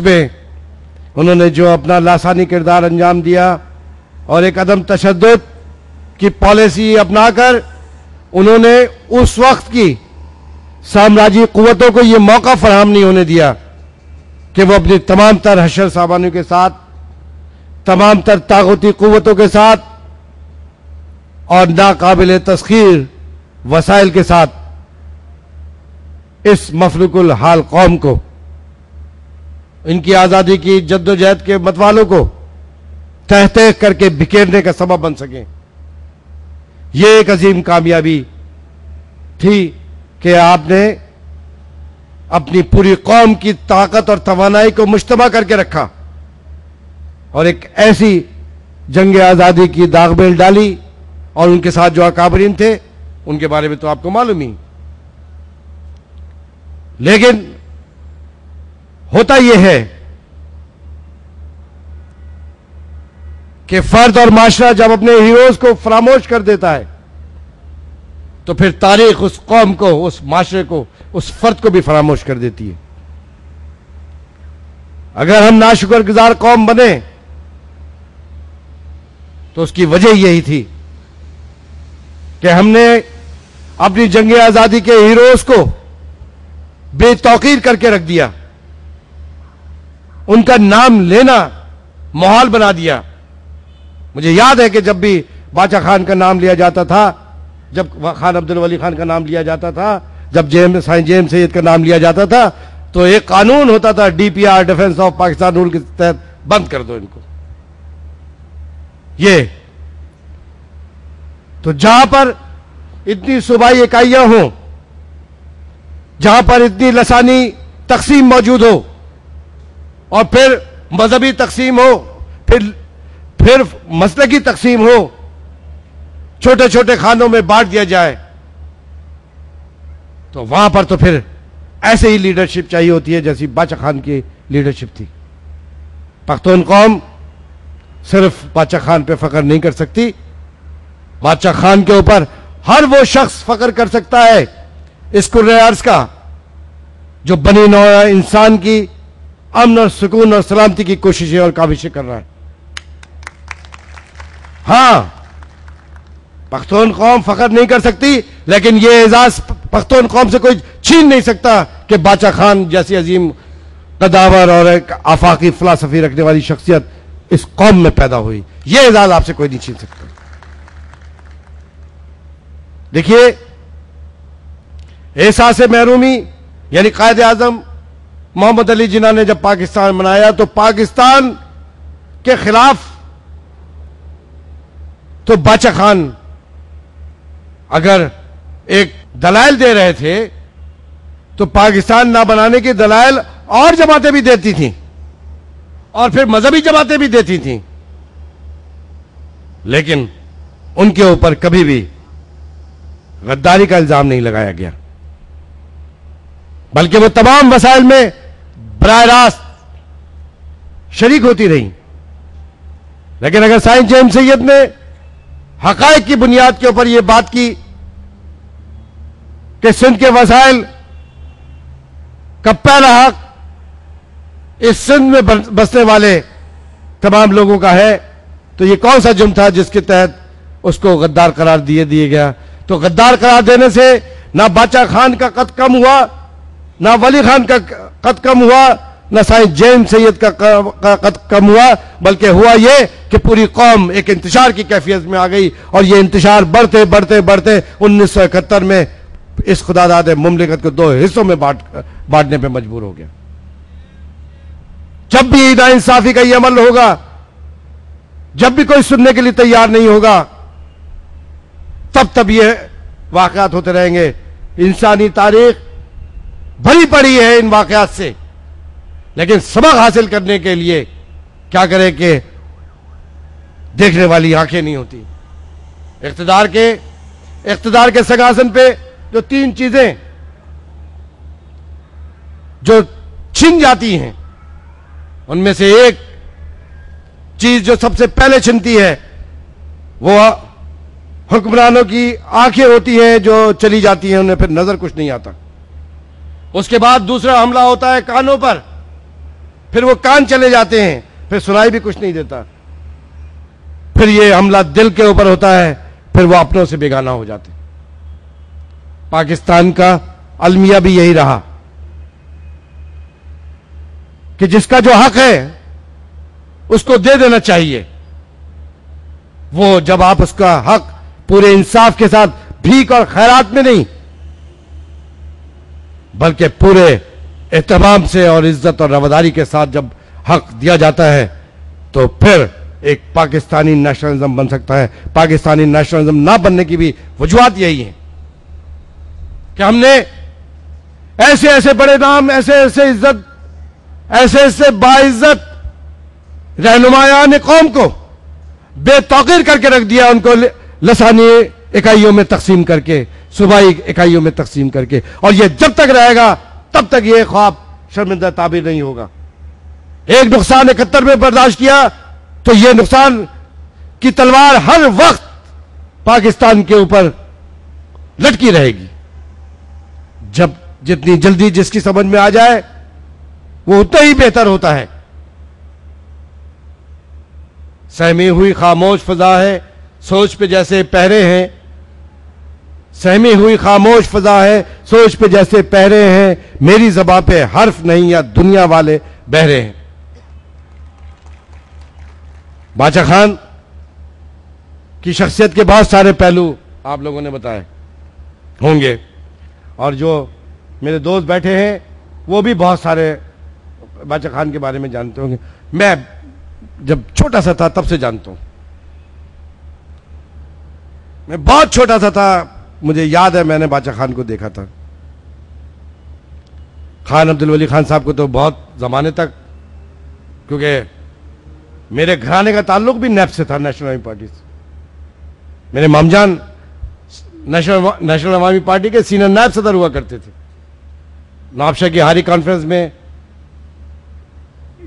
میں انہوں نے جو اپنا لاسانی کردار انجام دیا اور ایک عدم تشدد کی پالیسی اپنا کر انہوں نے اس وقت کی سامراجی قوتوں کو یہ موقع فراہم نہیں ہونے دیا کہ وہ اپنی تمام تر حشر سامانیوں کے ساتھ، تمام تر طاقتی قوتوں کے ساتھ اور ناقابل تسخیر وسائل کے ساتھ اس مفلوک الحال قوم کو، ان کی آزادی کی جد و جہد کے متوالوں کو تہ تہ کر کے بکھیرنے کا سبب بن سکیں۔ یہ ایک عظیم کامیابی تھی کہ آپ نے اپنی پوری قوم کی طاقت اور توانائی کو مجتمع کر کے رکھا اور ایک ایسی جنگ آزادی کی داغ بیل ڈالی، اور ان کے ساتھ جو اکابرین تھے ان کے بارے میں تو آپ کو معلوم ہی۔ لیکن ہوتا یہ ہے کہ فرد اور معاشرہ جب اپنے ہیروز کو فراموش کر دیتا ہے تو پھر تاریخ اس قوم کو، اس معاشرے کو، اس فرد کو بھی فراموش کر دیتی ہے۔ اگر ہم ناشکر گزار قوم بنے تو اس کی وجہ یہی تھی کہ ہم نے اپنی جنگ آزادی کے ہیروز کو بے توقیر کر کے رکھ دیا، ان کا نام لینا محال بنا دیا۔ مجھے یاد ہے کہ جب بھی باچا خان کا نام لیا جاتا تھا، جب خان عبد الولی خان کا نام لیا جاتا تھا، جب سائن جیمز سید کا نام لیا جاتا تھا تو ایک قانون ہوتا تھا DPR defence of Pakistan rule کے تحت بند کر دو ان کو۔ یہ تو جہاں پر اتنی صوبائی اکائیاں ہوں، جہاں پر اتنی لسانی تقسیم موجود ہو اور پھر مذہبی تقسیم ہو، پھر مسلکی تقسیم ہو، چھوٹے چھوٹے خانوں میں بانٹ دیا جائے، تو وہاں پر تو پھر ایسے ہی لیڈرشپ چاہیے ہوتی ہے جیسی باچا خان کی لیڈرشپ تھی۔ پختون قوم صرف باچا خان پہ فخر نہیں کر سکتی، باچا خان کے اوپر ہر وہ شخص فخر کر سکتا ہے اس کرۂ ارض کا جو بنی نوع انسان کی امن اور سکون اور سلامتی کی کوششیں اور کاوشیں کر رہا ہے۔ ہاں، پختون قوم فخر نہیں کر سکتی، لیکن یہ اعزاز پختون قوم سے کوئی چھین نہیں سکتا کہ باچا خان جیسی عظیم قداور اور ایک آفاقی فلسفی رکھنے والی شخصیت اس قوم میں پیدا ہوئی۔ یہ اعزاز آپ سے کوئی نہیں چھین سکتا۔ دیکھیے، احساس محرومی یعنی قائد اعظم محمد علی جناح نے جب پاکستان بنایا تو پاکستان کے خلاف تو باچا خان اگر ایک دلائل دے رہے تھے تو پاکستان نہ بنانے کے دلائل اور جماعتیں بھی دیتی تھیں اور پھر مذہبی جماعتیں بھی دیتی تھیں، لیکن ان کے اوپر کبھی بھی غداری کا الزام نہیں لگایا گیا، بلکہ وہ تمام مسائل میں براہ راست شریک ہوتی رہی۔ لیکن اگر سائن جیمز سید نے حقائق کی بنیاد کے اوپر یہ بات کی کہ سندھ کے وسائل کا پہلا حق اس سندھ میں بسنے والے تمام لوگوں کا ہے، تو یہ کون سا جرم تھا جس کے تحت اس کو غدار قرار دیا گیا؟ تو غدار قرار دینے سے نہ باچا خان کا قد کم ہوا، نہ ولی خان کا قد کم ہوا، نہ سائن جیمز سید کا قد کم ہوا، بلکہ ہوا یہ کہ پوری قوم ایک انتشار کی کیفیت میں آ گئی، اور یہ انتشار بڑھتے بڑھتے بڑھتے 1971 میں اس خداداد مملکت کو 2 حصوں میں بانٹنے پہ مجبور ہو گیا۔ جب بھی ناانصافی کا یہ عمل ہوگا، جب بھی کوئی سننے کے لیے تیار نہیں ہوگا، تب یہ واقعات ہوتے رہیں گے۔ انسانی تاریخ بھری پڑی ہے ان واقعات سے، لیکن سبق حاصل کرنے کے لیے کیا کرے کہ دیکھنے والی آنکھیں نہیں ہوتی۔ اقتدار کے سنگھاسن پہ جو 3 چیزیں جو چھن جاتی ہیں، ان میں سے ایک چیز جو سب سے پہلے چھنتی ہے وہ حکمرانوں کی آنکھیں ہوتی ہیں جو چلی جاتی ہیں، انہیں پھر نظر کچھ نہیں آتا۔ اس کے بعد دوسرا حملہ ہوتا ہے کانوں پر، پھر وہ کان چلے جاتے ہیں، پھر سنائی بھی کچھ نہیں دیتا، پھر یہ حملہ دل کے اوپر ہوتا ہے، پھر وہ اپنوں سے بیگانہ ہو جاتے ہیں۔ پاکستان کا المیہ بھی یہی رہا کہ جس کا جو حق ہے اس کو دے دینا چاہیے۔ وہ جب آپ اس کا حق پورے انصاف کے ساتھ بھیک اور خیرات میں نہیں بلکہ پورے اہتمام سے اور عزت اور رواداری کے ساتھ جب حق دیا جاتا ہے تو پھر ایک پاکستانی نیشنلزم بن سکتا ہے۔ پاکستانی نیشنلزم نہ بننے کی بھی وجوہات یہی ہیں کہ ہم نے ایسے ایسے بڑے نام، ایسے ایسے عزت، ایسے ایسے باعزت رہنمایان قوم کو بے توقیر کر کے رکھ دیا، ان کو لسانی اکائیوں میں تقسیم کر کے، صوبائی اکائیوں میں تقسیم کر کے، اور یہ جب تک رہے گا تب تک یہ خواب شرمندہ تعبیر نہیں ہوگا۔ ایک نقصان 71 میں برداشت کیا تو یہ نقصان کی تلوار ہر وقت پاکستان کے اوپر لٹکی رہے گی۔ جب جتنی جلدی جس کی سمجھ میں آ جائے وہ اتنا ہی بہتر ہوتا ہے۔ سہمی ہوئی خاموش فضا ہے، سوچ پہ جیسے پہرے ہیں، سہمی ہوئی خاموش فضا ہے، سوچ پہ جیسے پہرے ہیں، میری زباں پہ حرف نہیں یا دنیا والے بہرے ہیں۔ باچا خان کی شخصیت کے بہت سارے پہلو آپ لوگوں نے بتائے ہوں گے، اور جو میرے دوست بیٹھے ہیں وہ بھی بہت سارے باچا خان کے بارے میں جانتے ہوں گے۔ میں جب چھوٹا سا تھا تب سے جانتا ہوں، میں بہت چھوٹا سا تھا، مجھے یاد ہے میں نے باچا خان کو دیکھا تھا۔ خان عبدالولی خان صاحب کو تو بہت زمانے تک، کیونکہ میرے گھرانے کا تعلق بھی نیب سے تھا، نیشنل عوامی پارٹی سے۔ میرے مامجان نیشنل عوامی پارٹی کے سینئر نائب صدر ہوا کرتے تھے۔ نواب شاہ کی ہاری کانفرنس میں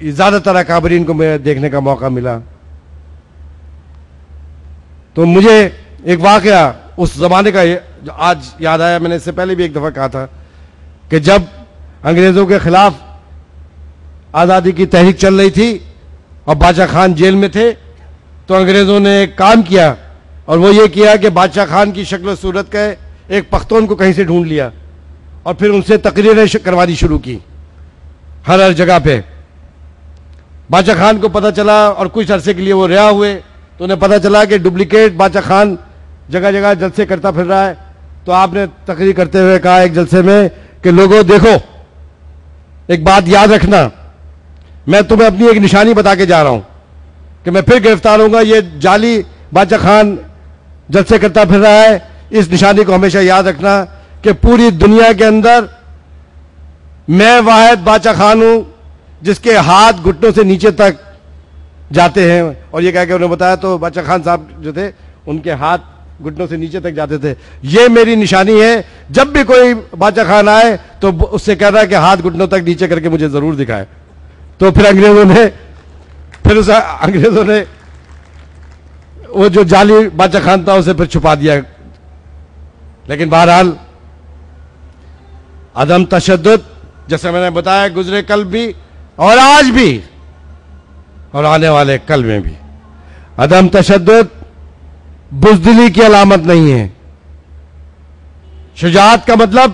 زیادہ تر اکابرین کو میں دیکھنے کا موقع ملا۔ تو مجھے ایک واقعہ اس زمانے کا جو آج یاد آیا، میں نے اس سے پہلے بھی ایک دفعہ کہا تھا کہ جب انگریزوں کے خلاف آزادی کی تحریک چل رہی تھی اور باچا خان جیل میں تھے تو انگریزوں نے ایک کام کیا، اور وہ یہ کیا کہ باچا خان کی شکل و صورت کا ایک پختون کو کہیں سے ڈھونڈ لیا اور پھر ان سے تقریریں کروانی شروع کی ہر جگہ پہ۔ باچا خان کو پتہ چلا اور کچھ عرصے کے لیے وہ رہا ہوئے، تو انہیں پتہ چلا کہ ڈپلیکیٹ باچا خان جگہ جگہ جلسے کرتا پھر رہا ہے۔ تو آپ نے تقریر کرتے ہوئے کہا ایک جلسے میں کہ لوگوں دیکھو، ایک بات یاد رکھنا، میں تمہیں اپنی ایک نشانی بتا کے جا رہا ہوں کہ میں پھر گرفتار ہوں گا، یہ جعلی باچا خان جلسے کرتا پھر رہا ہے۔ اس نشانی کو ہمیشہ یاد رکھنا کہ پوری دنیا کے اندر میں واحد باچا خان ہوں جس کے ہاتھ گھٹنوں سے نیچے تک جاتے ہیں، اور یہ کہہ کے انہوں نے بتایا تو باچا خان صاحب جو تھے ان کے ہاتھ گھٹنوں سے نیچے تک جاتے تھے۔ یہ میری نشانی ہے، جب بھی کوئی باچا خان آئے تو اس سے کہہ رہا ہے کہ ہاتھ گھٹنوں تک نیچے کر کے مجھے ضرور دکھائے۔ تو پھر انگریزوں نے وہ جو جعلی باچا خان تھا اسے پھر چھپا دیا۔ لیکن بہرحال عدم تشدد، جیسے میں نے بتایا، گزرے کل بھی اور آج بھی اور آنے والے کل میں بھی، عدم تشدد بزدلی کی علامت نہیں ہے۔ شجاعت کا مطلب،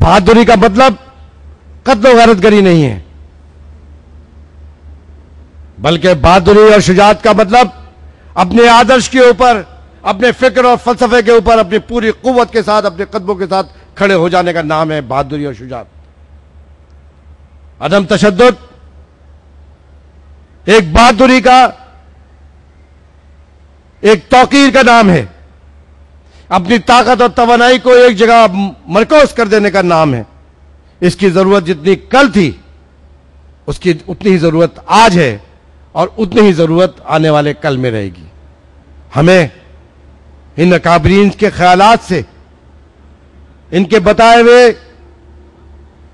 بہادری کا مطلب قتل و غارت گری نہیں ہے، بلکہ بہادری اور شجاعت کا مطلب اپنے آدرش کے اوپر، اپنے فکر اور فلسفے کے اوپر اپنی پوری قوت کے ساتھ، اپنے قدموں کے ساتھ کھڑے ہو جانے کا نام ہے بہادری اور شجاعت۔ عدم تشدد ایک بہادری کا، ایک توقیر کا نام ہے، اپنی طاقت اور توانائی کو ایک جگہ مرکوز کر دینے کا نام ہے۔ اس کی ضرورت جتنی کل تھی اس کی اتنی ہی ضرورت آج ہے، اور اتنی ہی ضرورت آنے والے کل میں رہے گی۔ ہمیں ان اکابرین کے خیالات سے، ان کے بتائے ہوئے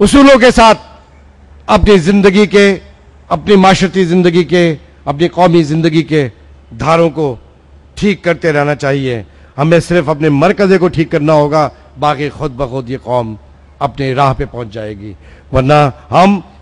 اصولوں کے ساتھ اپنی زندگی کے، اپنی معاشرتی زندگی کے، اپنی قومی زندگی کے دھاروں کو ٹھیک کرتے رہنا چاہیے۔ ہمیں صرف اپنے مرکزے کو ٹھیک کرنا ہوگا، باقی خود بخود یہ قوم اپنے راہ پہ پہنچ جائے گی، ورنہ ہم